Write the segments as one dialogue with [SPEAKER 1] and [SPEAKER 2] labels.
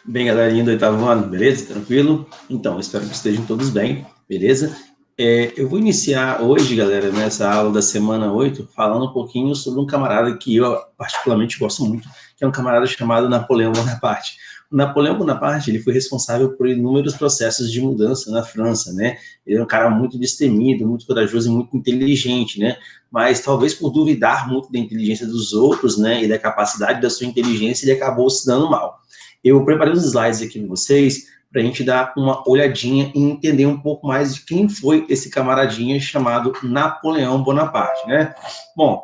[SPEAKER 1] Bem, galerinha do oitavo ano, beleza? Tranquilo? Então, espero que estejam todos bem, beleza? Eu vou iniciar hoje, galera, nessa aula da semana 8, falando um pouquinho sobre um camarada que eu particularmente gosto muito, que é um camarada chamado Napoleão Bonaparte. O Napoleão Bonaparte, ele foi responsável por inúmeros processos de mudança na França, né? Ele é um cara muito destemido, muito corajoso e muito inteligente, né? Mas talvez por duvidar muito da inteligência dos outros, né, e da capacidade da sua inteligência, ele acabou se dando mal. Eu preparei os slides aqui com vocês para a gente dar uma olhadinha e entender um pouco mais de quem foi esse camaradinha chamado Napoleão Bonaparte, né? Bom,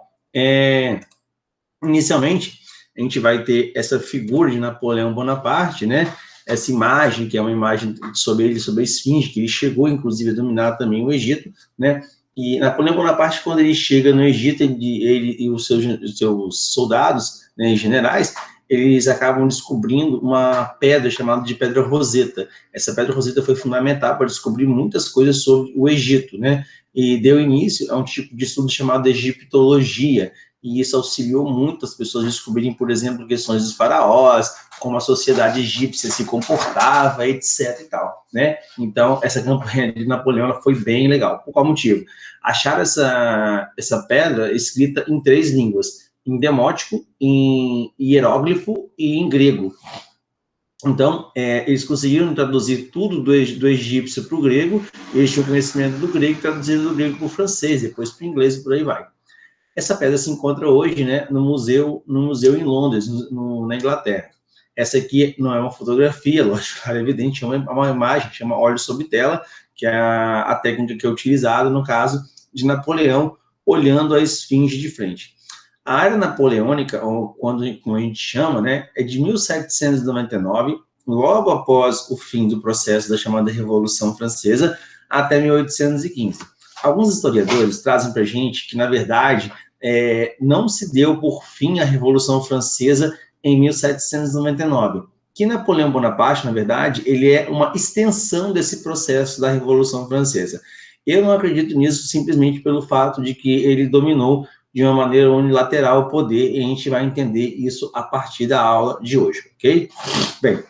[SPEAKER 1] inicialmente, a gente vai ter essa figura de Napoleão Bonaparte, né? Essa imagem, que é uma imagem sobre ele, sobre a esfinge, que ele chegou, inclusive, a dominar também o Egito, né? E Napoleão Bonaparte, quando ele chega no Egito, ele e os seus soldados, né, generais, eles acabam descobrindo uma pedra chamada de Pedra Roseta. Essa Pedra Roseta foi fundamental para descobrir muitas coisas sobre o Egito, né? E deu início a um tipo de estudo chamado egiptologia, e isso auxiliou muito as pessoas a descobrirem, por exemplo, questões dos faraós, como a sociedade egípcia se comportava, etc. e tal, né? Então, essa campanha de Napoleão ela foi bem legal. Por qual motivo? Acharam essa pedra escrita em 3 línguas, em demótico, em hieróglifo e em grego. Então, eles conseguiram traduzir tudo do egípcio para o grego, eles tinham conhecimento do grego, traduzido do grego para o francês, depois para o inglês e por aí vai. Essa pedra se encontra hoje, né, no museu em Londres, na Inglaterra. Essa aqui não é uma fotografia, lógico, é evidente, é uma imagem, chama óleo sobre tela, que é a técnica que é utilizada, no caso, de Napoleão olhando a esfinge de frente. A era napoleônica, ou como a gente chama, né, é de 1799, logo após o fim do processo da chamada Revolução Francesa, até 1815. Alguns historiadores trazem para a gente que, na verdade, não se deu por fim a Revolução Francesa em 1799, que Napoleão Bonaparte, na verdade, ele é uma extensão desse processo da Revolução Francesa. Eu não acredito nisso simplesmente pelo fato de que ele dominou de uma maneira unilateral o poder, e a gente vai entender isso a partir da aula de hoje, ok? Bem,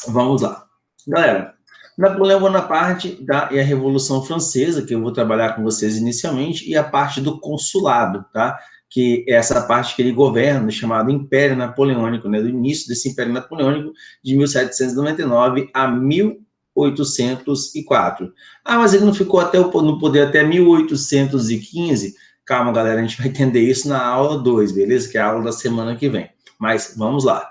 [SPEAKER 1] vamos lá. Galera, Napoleão Bonaparte e a Revolução Francesa, que eu vou trabalhar com vocês inicialmente, e a parte do consulado, tá? Que é essa parte que ele governa, chamado Império Napoleônico, né? Do início desse Império Napoleônico, de 1799 a 1804. Ah, mas ele não ficou no poder até 1815? Calma, galera, a gente vai entender isso na aula 2, beleza? Que é a aula da semana que vem. Mas vamos lá.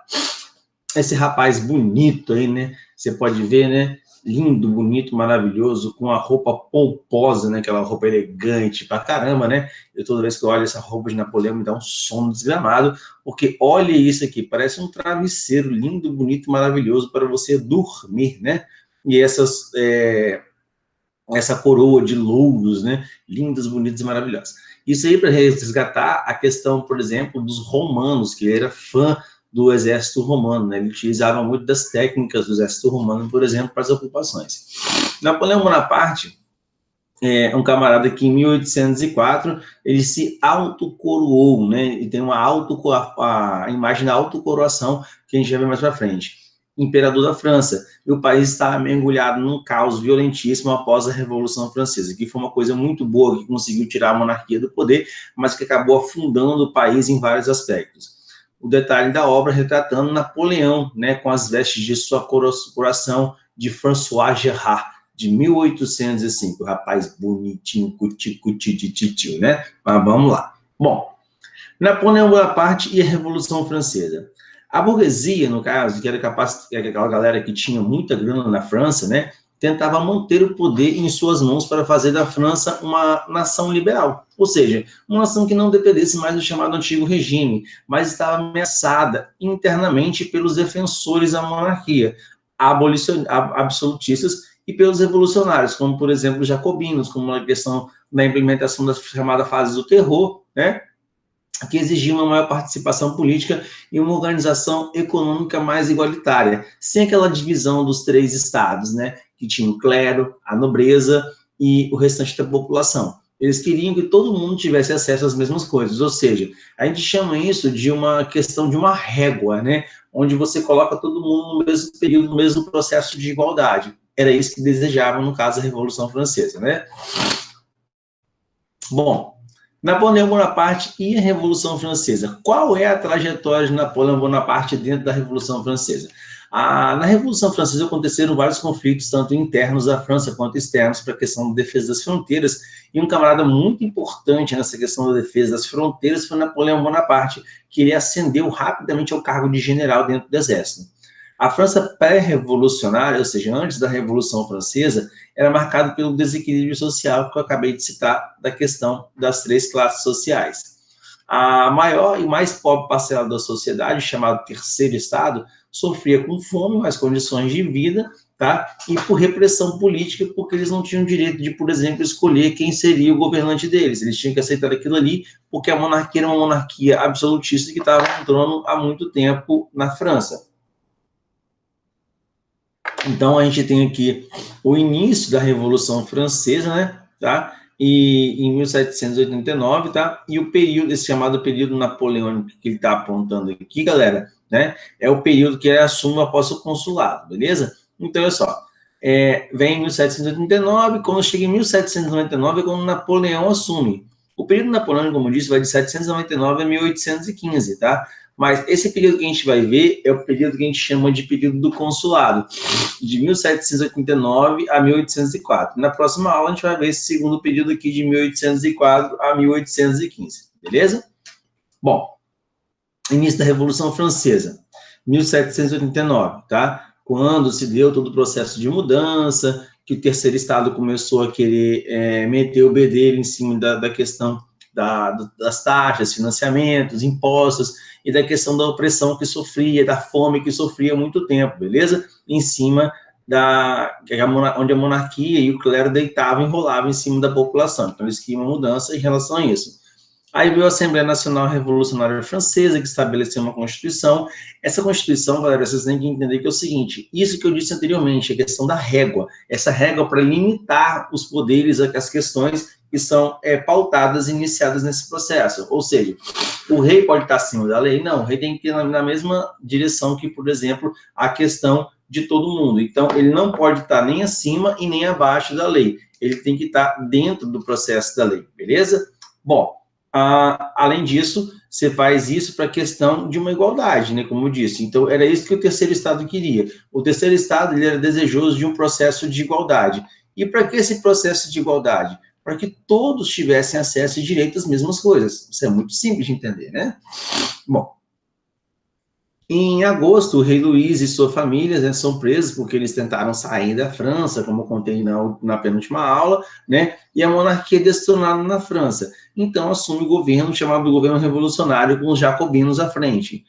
[SPEAKER 1] Esse rapaz bonito aí, né? Você pode ver, né? Lindo, bonito, maravilhoso, com a roupa pomposa, né? Aquela roupa elegante pra caramba, né? Eu toda vez que eu olho essa roupa de Napoleão me dá um sono desgramado, porque olha isso aqui, parece um travesseiro lindo, bonito, maravilhoso para você dormir, né? E essa coroa de louros, né? Lindas, bonitas e maravilhosas. Isso aí para resgatar a questão, por exemplo, dos romanos, que ele era fã do exército romano, né? Ele utilizava muito das técnicas do exército romano, por exemplo, para as ocupações. Napoleão Bonaparte é um camarada que em 1804 ele se autocoroou, né? E tem a imagem da autocoroação que a gente vai ver mais para frente. Imperador da França, e o país está mergulhado num caos violentíssimo após a Revolução Francesa, que foi uma coisa muito boa, que conseguiu tirar a monarquia do poder, mas que acabou afundando o país em vários aspectos. O detalhe da obra retratando Napoleão, né, com as vestes de sua coroação de François Gerard, de 1805, rapaz bonitinho, cuti, né? Mas vamos lá. Bom, Napoleão Bonaparte e a Revolução Francesa. A burguesia, no caso, que era aquela galera que tinha muita grana na França, né, tentava manter o poder em suas mãos para fazer da França uma nação liberal, ou seja, uma nação que não dependesse mais do chamado antigo regime, mas estava ameaçada internamente pelos defensores da monarquia, absolutistas, e pelos revolucionários, como, por exemplo, os jacobinos, como a questão da implementação da chamada fase do terror, né, que exigia uma maior participação política e uma organização econômica mais igualitária, sem aquela divisão dos 3 estados, né, que tinha o clero, a nobreza e o restante da população. Eles queriam que todo mundo tivesse acesso às mesmas coisas, ou seja, a gente chama isso de uma questão de uma régua, né, onde você coloca todo mundo no mesmo período, no mesmo processo de igualdade. Era isso que desejavam, no caso, a Revolução Francesa, né? Bom, Napoleão Bonaparte e a Revolução Francesa. Qual é a trajetória de Napoleão Bonaparte dentro da Revolução Francesa? Na Revolução Francesa aconteceram vários conflitos, tanto internos da França quanto externos, para a questão da defesa das fronteiras, e um camarada muito importante nessa questão da defesa das fronteiras foi Napoleão Bonaparte, que ele ascendeu rapidamente ao cargo de general dentro do exército. A França pré-revolucionária, ou seja, antes da Revolução Francesa, era marcada pelo desequilíbrio social que eu acabei de citar, da questão das três classes sociais. A maior e mais pobre parcela da sociedade, chamado Terceiro Estado, sofria com fome, mais condições de vida, tá? E por repressão política, porque eles não tinham direito de, por exemplo, escolher quem seria o governante deles. Eles tinham que aceitar aquilo ali, porque a monarquia era uma monarquia absolutista que estava no trono há muito tempo na França. Então, a gente tem aqui o início da Revolução Francesa, né, tá? E em 1789, tá? E o período, esse chamado período napoleônico que ele está apontando aqui, galera, né? É o período que ele assume após o consulado, beleza? Então, olha só, vem em 1789, quando chega em 1799 é quando Napoleão assume. O período napoleônico, como eu disse, vai de 799 a 1815, tá? Mas esse período que a gente vai ver é o período que a gente chama de período do consulado, de 1789 a 1804. Na próxima aula a gente vai ver esse segundo período aqui de 1804 a 1815, beleza? Bom, início da Revolução Francesa, 1789, tá? Quando se deu todo o processo de mudança, que o Terceiro Estado começou a querer meter o bedelho em cima da questão das taxas, financiamentos, impostos, e da questão da opressão que sofria, da fome que sofria há muito tempo, beleza? Em cima onde a monarquia e o clero deitavam e enrolavam em cima da população. Então, eles queriam uma mudança em relação a isso. Aí veio a Assembleia Nacional Revolucionária Francesa, que estabeleceu uma Constituição. Essa Constituição, galera, vocês têm que entender que é o seguinte, isso que eu disse anteriormente, a questão da régua, essa régua para limitar os poderes, as questões que são pautadas e iniciadas nesse processo. Ou seja, o rei pode estar acima da lei? Não, o rei tem que ir na mesma direção que, por exemplo, a questão de todo mundo. Então, ele não pode estar nem acima e nem abaixo da lei. Ele tem que estar dentro do processo da lei, beleza? Bom, além disso, você faz isso para a questão de uma igualdade, né, como eu disse. Então, era isso que o Terceiro Estado queria. O Terceiro Estado ele era desejoso de um processo de igualdade. E para que esse processo de igualdade? Para que todos tivessem acesso e direito às mesmas coisas. Isso é muito simples de entender, né? Bom, em agosto, o rei Luís e sua família, né, são presos porque eles tentaram sair da França, como eu contei na penúltima aula, né? E a monarquia é destronada na França. Então, assume o governo chamado governo revolucionário, com os jacobinos à frente.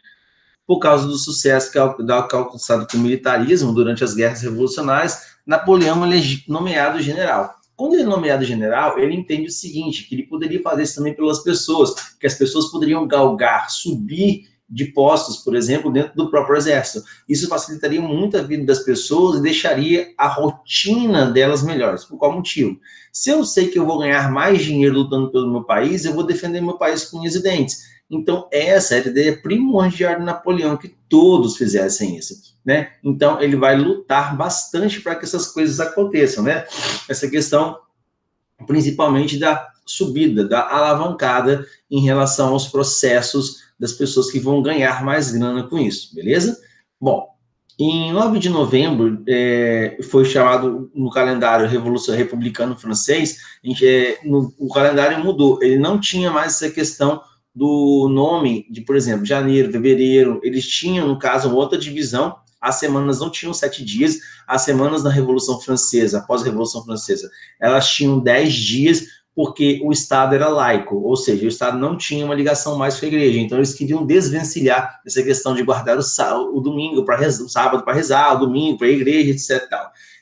[SPEAKER 1] Por causa do sucesso alcançado com o militarismo durante as guerras revolucionárias, Napoleão é nomeado general. Quando ele é nomeado general, ele entende o seguinte, que ele poderia fazer isso também pelas pessoas, que as pessoas poderiam galgar, subir de postos, por exemplo, dentro do próprio exército. Isso facilitaria muito a vida das pessoas e deixaria a rotina delas melhores. Por qual motivo? Se eu sei que eu vou ganhar mais dinheiro lutando pelo meu país, eu vou defender meu país com unhas e dentes. Então, essa era a ideia primordial de Napoleão, que todos fizessem isso, né? Então, ele vai lutar bastante para que essas coisas aconteçam, né? Essa questão, principalmente da subida, da alavancada em relação aos processos das pessoas que vão ganhar mais grana com isso, beleza? Bom, em 9 de novembro, foi chamado no calendário Revolução Republicano Francês, o calendário mudou, ele não tinha mais essa questão do nome de, por exemplo, janeiro, fevereiro, eles tinham, no caso, outra divisão, as semanas não tinham 7 dias, as semanas na Revolução Francesa, após a Revolução Francesa, elas tinham 10 dias, porque o Estado era laico, ou seja, o Estado não tinha uma ligação mais com a igreja, então eles queriam desvencilhar essa questão de guardar o domingo para rezar, o sábado para rezar, o domingo para a igreja, etc.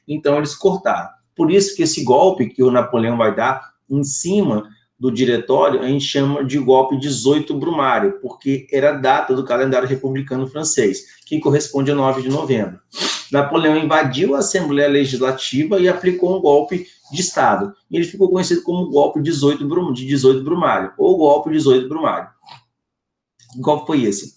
[SPEAKER 1] Então eles cortaram. Por isso que esse golpe que o Napoleão vai dar em cima do diretório, a gente chama de golpe 18 Brumário, porque era a data do calendário republicano francês, que corresponde a 9 de novembro. Napoleão invadiu a Assembleia Legislativa e aplicou um golpe de Estado. E ele ficou conhecido como golpe 18 Brumário, ou golpe 18 Brumário. Que golpe foi esse?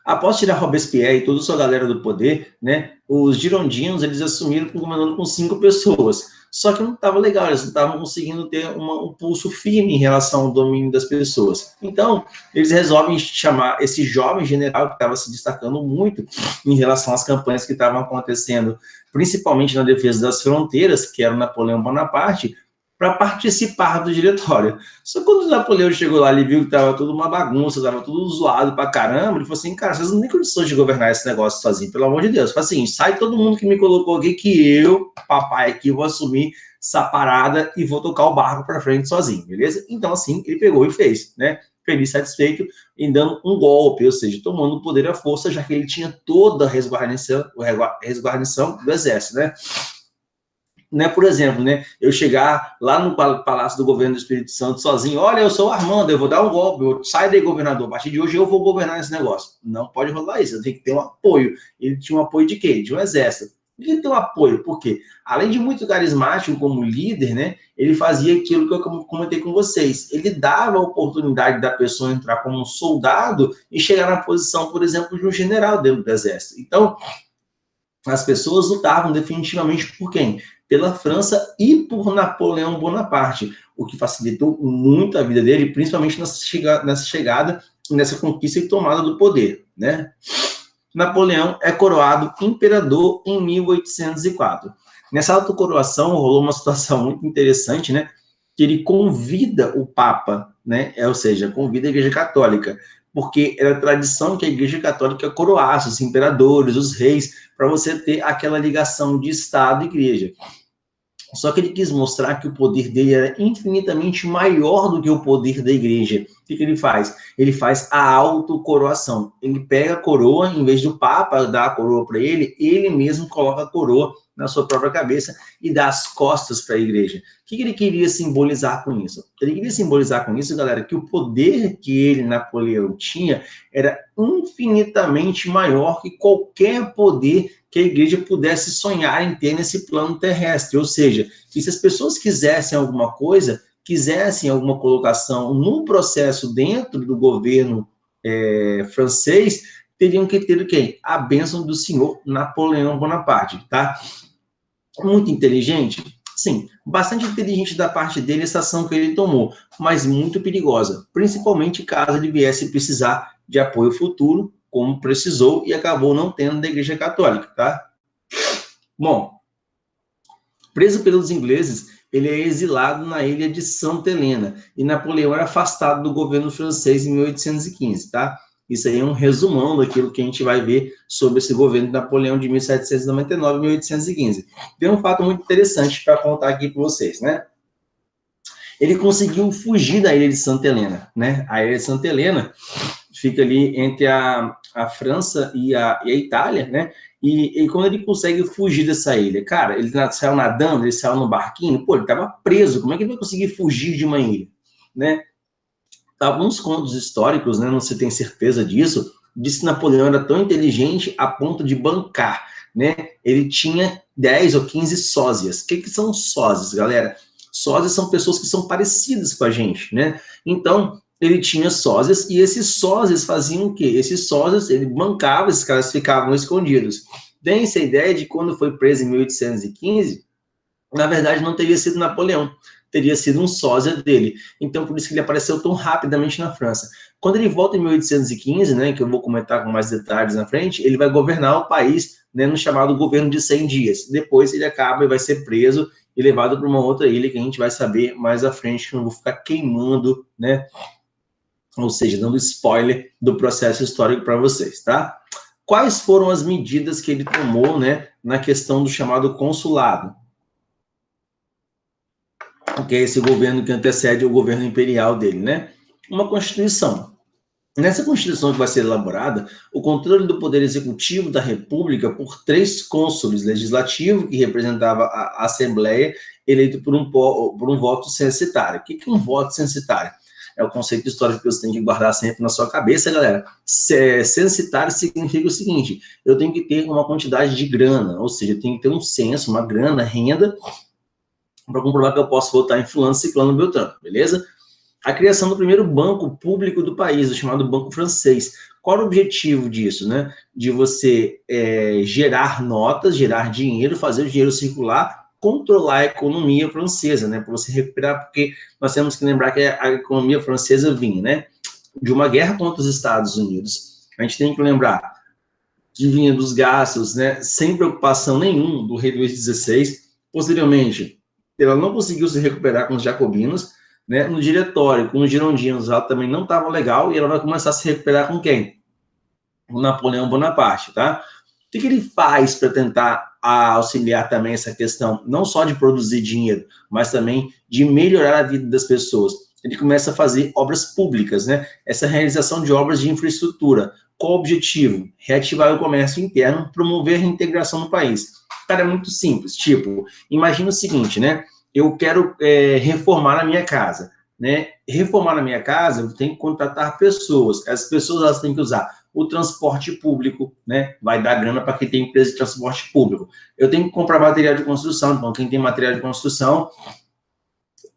[SPEAKER 1] Após tirar Robespierre e toda a sua galera do poder, né, os girondinos, eles assumiram comandando com 5 pessoas. Só que não estava legal, eles não estavam conseguindo ter um pulso firme em relação ao domínio das pessoas. Então, eles resolvem chamar esse jovem general que estava se destacando muito em relação às campanhas que estavam acontecendo, principalmente na defesa das fronteiras, que era o Napoleão Bonaparte, para participar do diretório. Só que quando o Napoleão chegou lá, ele viu que estava tudo uma bagunça, estava tudo zoado pra caramba, ele falou assim, cara, vocês não têm condições de governar esse negócio sozinho, pelo amor de Deus. Fala assim, sai todo mundo que me colocou aqui, que eu, papai aqui, vou assumir essa parada e vou tocar o barco para frente sozinho, beleza? Então, assim, ele pegou e fez, né? Feliz, satisfeito, em dando um golpe, ou seja, tomando o poder à força, já que ele tinha toda a resguarnição do exército, né? Né, por exemplo, né, eu chegar lá no Palácio do Governo do Espírito Santo sozinho, olha, eu sou o Armando, eu vou dar um golpe, sai daí, governador, a partir de hoje eu vou governar esse negócio. Não pode rolar isso, eu tenho que ter um apoio. Ele tinha um apoio de quê? De um exército. Ele tem um apoio, por quê? Além de muito carismático como líder, né, ele fazia aquilo que eu comentei com vocês. Ele dava a oportunidade da pessoa entrar como um soldado e chegar na posição, por exemplo, de um general dentro do exército. Então, as pessoas lutavam definitivamente por quem? Pela França e por Napoleão Bonaparte, o que facilitou muito a vida dele, principalmente nessa chegada, nessa conquista e tomada do poder, né? Napoleão é coroado imperador em 1804. Nessa autocoroação rolou uma situação muito interessante, né? Que ele convida o Papa, né? Ou seja, convida a Igreja Católica, porque era tradição que a Igreja Católica coroasse os imperadores, os reis, para você ter aquela ligação de Estado e Igreja. Só que ele quis mostrar que o poder dele era infinitamente maior do que o poder da igreja. O que ele faz? Ele faz a autocoroação. Ele pega a coroa, em vez do Papa dar a coroa para ele mesmo coloca a coroa na sua própria cabeça e dá as costas para a igreja. O que ele queria simbolizar com isso? Ele queria simbolizar com isso, galera, que o poder que ele, Napoleão, tinha era infinitamente maior que qualquer poder que a igreja pudesse sonhar em ter nesse plano terrestre. Ou seja, que se as pessoas quisessem alguma coisa, quisessem alguma colocação no processo dentro do governo francês, teriam que ter o quê? A bênção do senhor Napoleão Bonaparte, tá? Muito inteligente? Sim, bastante inteligente da parte dele essa ação que ele tomou, mas muito perigosa, principalmente caso ele viesse precisar de apoio futuro, como precisou e acabou não tendo da Igreja Católica, tá? Bom, preso pelos ingleses, ele é exilado na ilha de Santa Helena e Napoleão era afastado do governo francês em 1815, tá? Isso aí é um resumão daquilo que a gente vai ver sobre esse governo de Napoleão de 1799 a 1815. Tem um fato muito interessante para contar aqui para vocês, né? Ele conseguiu fugir da ilha de Santa Helena, né? A ilha de Santa Helena fica ali entre a França e a Itália, né? E quando ele consegue fugir dessa ilha, cara, ele saiu nadando, ele saiu no barquinho, pô, ele estava preso, como é que ele vai conseguir fugir de uma ilha, né? Alguns contos históricos, né, não se tem certeza disso, diz que Napoleão era tão inteligente a ponto de bancar, né? Ele tinha 10 ou 15 sósias. O que são sósias, galera? Sósias são pessoas que são parecidas com a gente, né? Então, ele tinha sósias, e esses sósias faziam o quê? Esses sósias, ele bancava, esses caras ficavam escondidos. Tem-se a ideia de quando foi preso em 1815, na verdade não teria sido Napoleão, teria sido um sósia dele. Então, por isso que ele apareceu tão rapidamente na França. Quando ele volta em 1815, né, que eu vou comentar com mais detalhes na frente, ele vai governar o país, né, no chamado governo de 100 dias. Depois ele acaba e vai ser preso e levado para uma outra ilha que a gente vai saber mais à frente, que eu não vou ficar queimando, né, ou seja, dando spoiler do processo histórico para vocês, tá? Quais foram as medidas que ele tomou, né, na questão do chamado consulado? Que é esse governo que antecede o governo imperial dele, né? Uma constituição. Nessa constituição que vai ser elaborada, o controle do poder executivo da república por 3 cônsules, legislativo, que representava a Assembleia, eleito por um voto censitário. O que é um voto censitário? É o conceito histórico que você tem que guardar sempre na sua cabeça, galera. Censitário significa o seguinte: eu tenho que ter uma quantidade de grana, ou seja, eu tenho que ter um censo, uma grana, renda, para comprovar que eu posso votar em fulano, ciclano, beltrano, beleza? a criação do primeiro banco público do país, o chamado Banco Francês. Qual era o objetivo disso, né? De você gerar notas, gerar dinheiro, fazer o dinheiro circular, controlar a economia francesa, né? Para você recuperar, porque nós temos que lembrar que a economia francesa vinha, né? De uma guerra contra os Estados Unidos. A gente tem que lembrar que vinha dos gastos, né? Sem preocupação nenhuma do rei Luís XVI. Posteriormente, ela não conseguiu se recuperar com os jacobinos, né? No diretório, com os girondinos, ela também não estava legal e ela vai começar a se recuperar com quem? O Napoleão Bonaparte, tá? O que ele faz para tentar auxiliar também essa questão, não só de produzir dinheiro, mas também de melhorar a vida das pessoas? Ele começa a fazer obras públicas, né? Essa realização de obras de infraestrutura. Qual o objetivo? Reativar o comércio interno, promover a reintegração no país. Cara, é muito simples. Tipo, imagina o seguinte, né? Eu quero reformar a minha casa, né? Reformar a minha casa, eu tenho que contratar pessoas. As pessoas, elas têm que usar o transporte público, né? Vai dar grana para quem tem empresa de transporte público. Eu tenho que comprar material de construção, então quem tem material de construção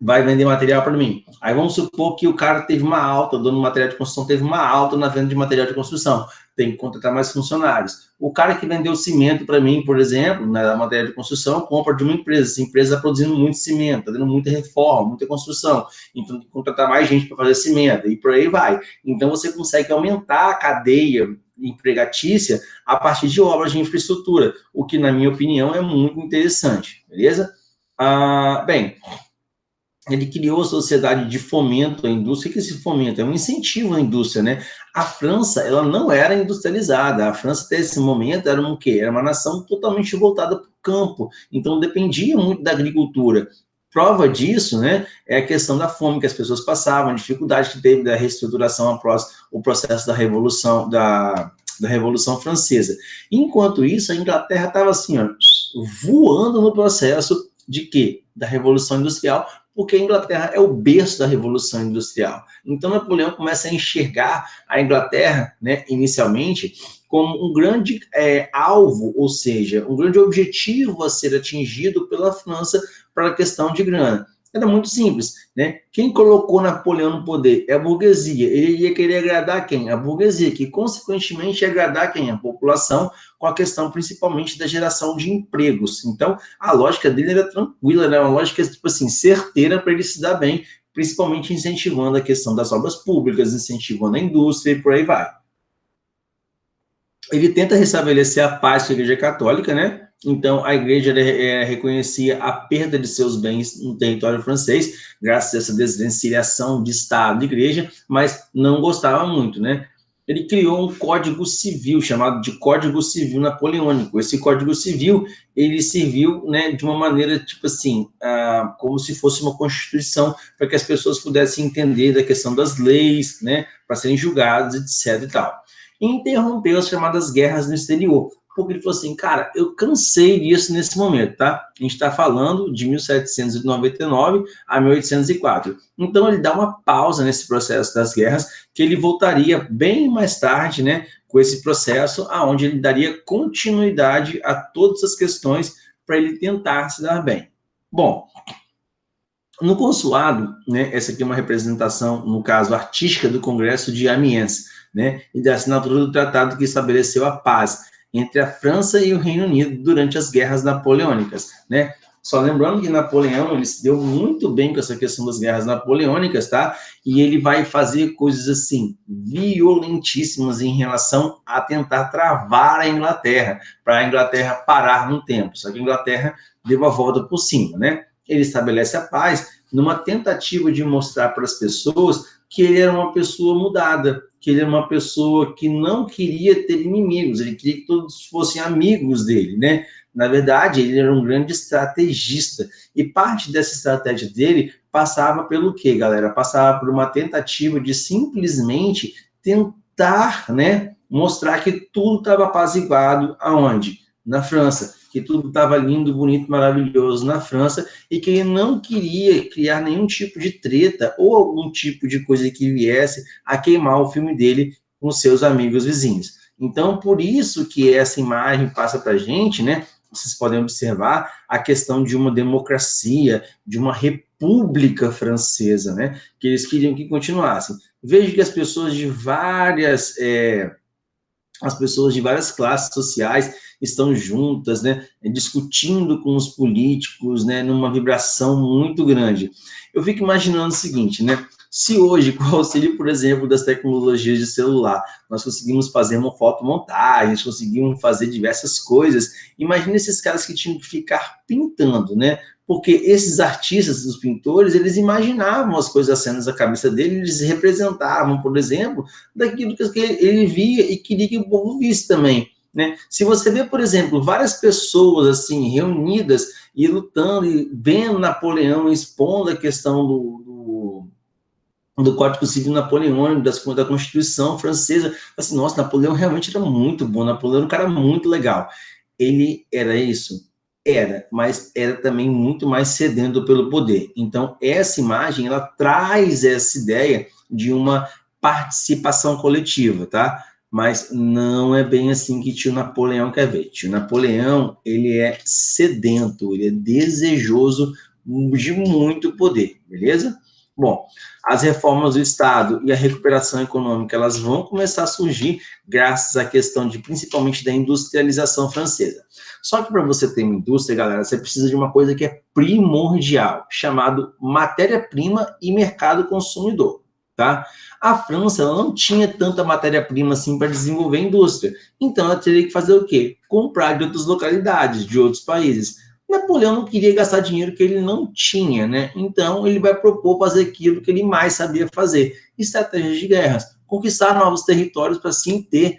[SPEAKER 1] vai vender material para mim. Aí vamos supor que o cara teve uma alta, o dono do material de construção teve uma alta na venda de material de construção. Tem que contratar mais funcionários. O cara que vendeu cimento para mim, por exemplo, na matéria de construção, compra de uma empresa. Essa empresa está produzindo muito cimento, está dando muita reforma, muita construção. Então tem que contratar mais gente para fazer cimento, e por aí vai. Então você consegue aumentar a cadeia empregatícia a partir de obras de infraestrutura, o que, na minha opinião, é muito interessante, beleza? Bem, ele criou a sociedade de fomento à indústria. O que é esse fomento? É um incentivo à indústria, né? A França, ela não era industrializada. A França, até esse momento, era um quê? Era uma nação totalmente voltada para o campo. Então, dependia muito da agricultura. Prova disso, né, é a questão da fome que as pessoas passavam, a dificuldade que teve da reestruturação após o processo da Revolução Francesa. Enquanto isso, a Inglaterra estava assim, ó, voando no processo de quê? Da Revolução Industrial, porque a Inglaterra é o berço da Revolução Industrial. Então, Napoleão começa a enxergar a Inglaterra, né, inicialmente, como um grande alvo, ou seja, um grande objetivo a ser atingido pela França para a questão de grana. Era muito simples, né? Quem colocou Napoleão no poder é a burguesia. Ele ia querer agradar quem? A burguesia, que consequentemente ia agradar quem? A população, com a questão principalmente da geração de empregos. Então, a lógica dele era tranquila, né? Uma lógica, tipo assim, certeira para ele se dar bem, principalmente incentivando a questão das obras públicas, incentivando a indústria e por aí vai. Ele tenta restabelecer a paz com a Igreja Católica, né? Então, a igreja reconhecia a perda de seus bens no território francês, graças a essa desvencilhação de Estado e igreja, mas não gostava muito, né? Ele criou um código civil, chamado de Código Civil Napoleônico. Esse Código Civil, ele serviu, né, de uma maneira, tipo assim, como se fosse uma constituição, para que as pessoas pudessem entender da questão das leis, né, para serem julgadas, etc e tal. E interrompeu as chamadas guerras no exterior, porque ele falou assim, cara, eu cansei disso nesse momento, tá? A gente está falando de 1799 a 1804. Então, ele dá uma pausa nesse processo das guerras, que ele voltaria bem mais tarde, né, com esse processo, aonde ele daria continuidade a todas as questões para ele tentar se dar bem. Bom, no consulado, né, essa aqui é uma representação, no caso, artística do Congresso de Amiens, né, e da assinatura do tratado que estabeleceu a paz entre a França e o Reino Unido durante as guerras napoleônicas, né? Só lembrando que Napoleão, ele se deu muito bem com essa questão das guerras napoleônicas, tá? E ele vai fazer coisas, assim, violentíssimas em relação a tentar travar a Inglaterra, para a Inglaterra parar no tempo. Só que a Inglaterra deu a volta por cima, né? Ele estabelece a paz numa tentativa de mostrar para as pessoas que ele era uma pessoa mudada, que ele era uma pessoa que não queria ter inimigos, ele queria que todos fossem amigos dele, né? Na verdade, ele era um grande estrategista, e parte dessa estratégia dele passava pelo quê, galera? Passava por uma tentativa de simplesmente tentar, né, mostrar que tudo estava apaziguado aonde? Na França, que tudo estava lindo, bonito, maravilhoso na França, e que ele não queria criar nenhum tipo de treta ou algum tipo de coisa que viesse a queimar o filme dele com seus amigos vizinhos. Então, por isso que essa imagem passa para a gente, né? Vocês podem observar a questão de uma democracia, de uma república República Francesa, né? Que eles queriam que continuasse. Veja que as pessoas de várias classes sociais estão juntas, né, discutindo com os políticos, né, numa vibração muito grande. Eu fico imaginando o seguinte, né, se hoje, com o auxílio, por exemplo, das tecnologias de celular, nós conseguimos fazer uma fotomontagem, conseguimos fazer diversas coisas, imagine esses caras que tinham que ficar pintando, né, porque esses artistas, os pintores, eles imaginavam as coisas sendo na cabeça deles, eles representavam, por exemplo, daquilo que ele via e queria que o povo visse também, né? Se você vê, por exemplo, várias pessoas assim reunidas e lutando e vendo Napoleão expondo a questão do Código Civil Napoleônico, da Constituição Francesa, assim, nossa, Napoleão realmente era muito bom, Napoleão era um cara muito legal. Ele era isso? Era, mas era também muito mais sedento pelo poder. Então, essa imagem, ela traz essa ideia de uma participação coletiva, tá? Mas não é bem assim que tio Napoleão quer ver. Tio Napoleão, ele é sedento, ele é desejoso de muito poder, beleza? Bom, as reformas do Estado e a recuperação econômica, elas vão começar a surgir graças à questão de, principalmente, da industrialização francesa. Só que para você ter uma indústria, galera, você precisa de uma coisa que é primordial, chamado matéria-prima e mercado consumidor, tá? A França, ela não tinha tanta matéria-prima assim para desenvolver a indústria. Então, ela teria que fazer o quê? Comprar de outras localidades, de outros países. Napoleão não queria gastar dinheiro que ele não tinha, né? Então, ele vai propor fazer aquilo que ele mais sabia fazer, estratégias de guerras, conquistar novos territórios para sim ter,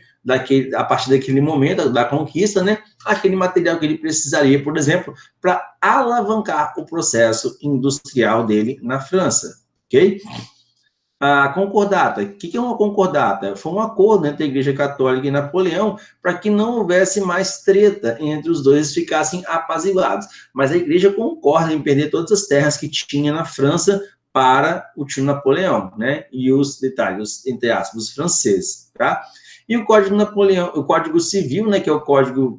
[SPEAKER 1] a partir daquele momento da conquista, né, aquele material que ele precisaria, por exemplo, para alavancar o processo industrial dele na França, ok? A concordata. O que é uma concordata? Foi um acordo entre a Igreja Católica e Napoleão para que não houvesse mais treta entre os dois, ficassem apaziguados. Mas a Igreja concorda em perder todas as terras que tinha na França para o tio Napoleão, né? E os detalhes, entre aspas, os franceses, tá? E o Código Napoleão, o Código Civil, né? Que é um código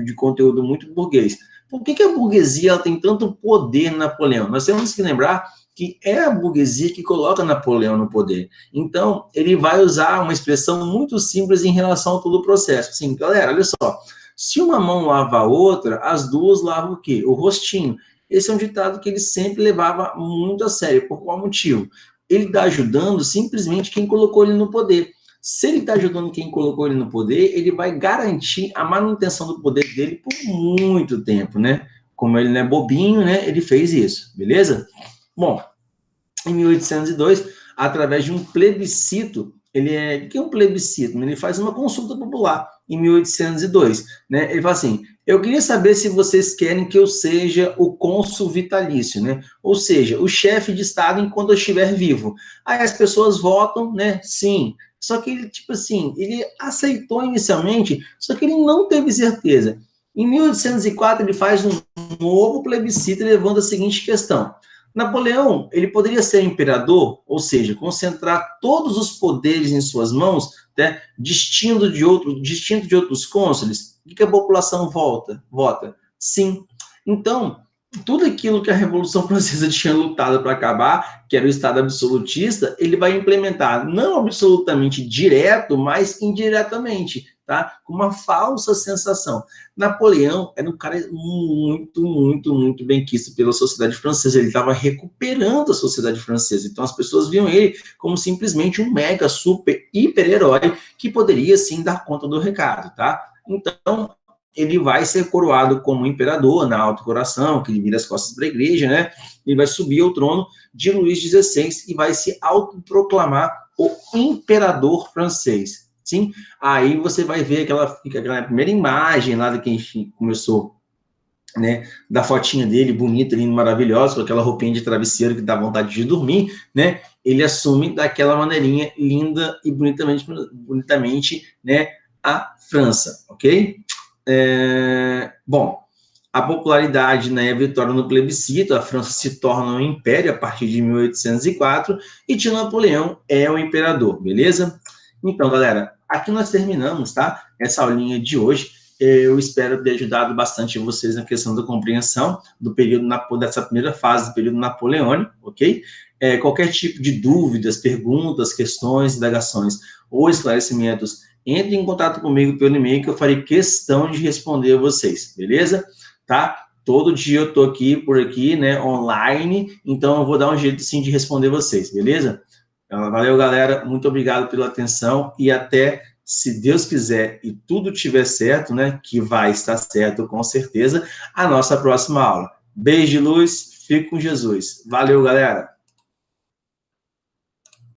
[SPEAKER 1] de conteúdo muito burguês. Por que a burguesia ela tem tanto poder em Napoleão? Nós temos que lembrar que é a burguesia que coloca Napoleão no poder. Então, ele vai usar uma expressão muito simples em relação a todo o processo. Assim, galera, olha só, se uma mão lava a outra, as duas lavam o quê? O rostinho. Esse é um ditado que ele sempre levava muito a sério. Por qual motivo? Ele está ajudando simplesmente quem colocou ele no poder. Se ele está ajudando quem colocou ele no poder, ele vai garantir a manutenção do poder dele por muito tempo, né? Como ele não é bobinho, né? Ele fez isso, beleza? Bom, em 1802, através de um plebiscito, o que é um plebiscito? Ele faz uma consulta popular em 1802, né? Ele fala assim: eu queria saber se vocês querem que eu seja o cônsul vitalício, né? Ou seja, o chefe de Estado enquanto eu estiver vivo. Aí as pessoas votam, né? Sim. Só que ele, tipo assim, ele aceitou inicialmente, só que ele não teve certeza. Em 1804, ele faz um novo plebiscito levando a seguinte questão: Napoleão, ele poderia ser imperador, ou seja, concentrar todos os poderes em suas mãos, né, distinto de outros cônsules. O que a população vota? Sim. Então, tudo aquilo que a Revolução Francesa tinha lutado para acabar, que era o Estado absolutista, ele vai implementar, não absolutamente direto, mas indiretamente, tá? Com uma falsa sensação. Napoleão era um cara muito bem quisto pela sociedade francesa. Ele estava recuperando a sociedade francesa. Então, as pessoas viam ele como simplesmente um mega, super, hiper-herói que poderia, sim, dar conta do recado, tá? Então, ele vai ser coroado como imperador na Alto Coração, que ele vira as costas para a igreja, né? Ele vai subir ao trono de Luís XVI e vai se autoproclamar o imperador francês. Sim, aí você vai ver aquela primeira imagem lá de quem começou, né, da fotinha dele, bonita, linda, maravilhosa, com aquela roupinha de travesseiro que dá vontade de dormir, né, ele assume daquela maneirinha linda e bonitamente, né, a França, ok? Bom, a popularidade, né, a vitória no plebiscito, a França se torna um império a partir de 1804 e tio Napoleão é o imperador, beleza? Então, galera, aqui nós terminamos, tá? Essa aulinha de hoje. eu espero ter ajudado bastante vocês na questão da compreensão do período, dessa primeira fase do período napoleônico, ok? Qualquer tipo de dúvidas, perguntas, questões, indagações ou esclarecimentos, entre em contato comigo pelo e-mail que eu farei questão de responder a vocês, beleza? Tá? Todo dia eu tô aqui, por aqui, né, online, então eu vou dar um jeito, sim, de responder vocês, beleza? Valeu, galera, muito obrigado pela atenção e até, se Deus quiser e tudo estiver certo, né, que vai estar certo com certeza, a nossa próxima aula. Beijo de luz, fique com Jesus. Valeu, galera!